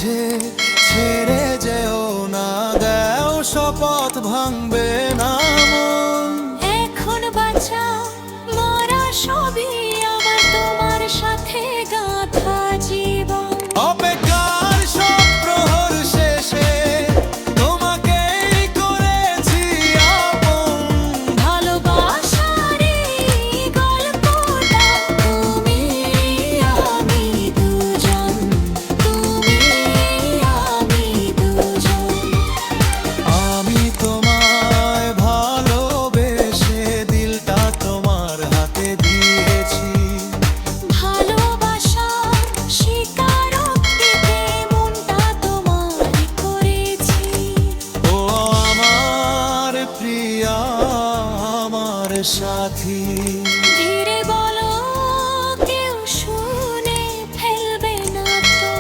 মাঝে ছেড়ে যেও না, দেও শপথ ভাঙবে না মন। এখন বাঁচা মরা সবই আমার তোমার সাথে গাঁথা জীবন। অপেক্ষার সব প্রহর শেষে তোমাকেই করেছি আপন। ভালোবাসার এই গল্পটা তুমি আমি দুজন, তুমি আমি দুজন। আমি তোমায় ভালোবেসে দিলটা তোমার হাতে দিয়েছি। ভালোবাসার স্বীকারোক্তিতে মনটা তোমার করেছি। ও আমার প্রিয়া, আমার সাথী। ধীরে বলো, কেউ শুনে ফেলবে না তো?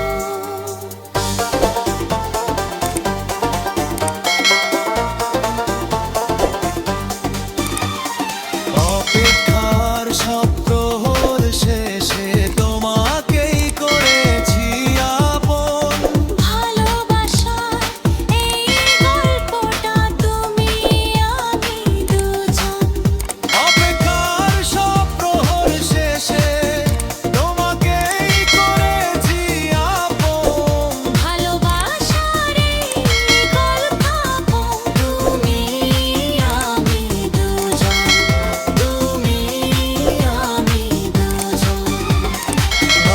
অপেক্ষার সব প্রহর শেষে তোমাকেই করেছি আপন। ভালোবাসার এই গল্পটা তুমি আমি দুজন। অপেক্ষার সব প্রহর শেষে তোমাকেই করেছি আপন। ভালোবাসার এই গল্প তুমি আমি দুজন, তুমি আমি দুজন।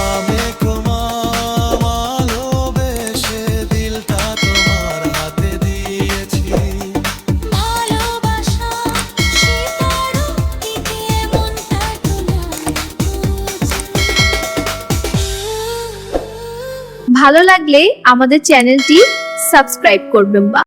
আমি তোমায় ভালোবেসে দিলটা তোমার হাতে দিয়েছি। ভালোবাসা স্বীকারোক্তিতে মনটা তোমার করেছি। ভালো লাগলে আমাদের চ্যানেলটি সাবস্ক্রাইব করবেন।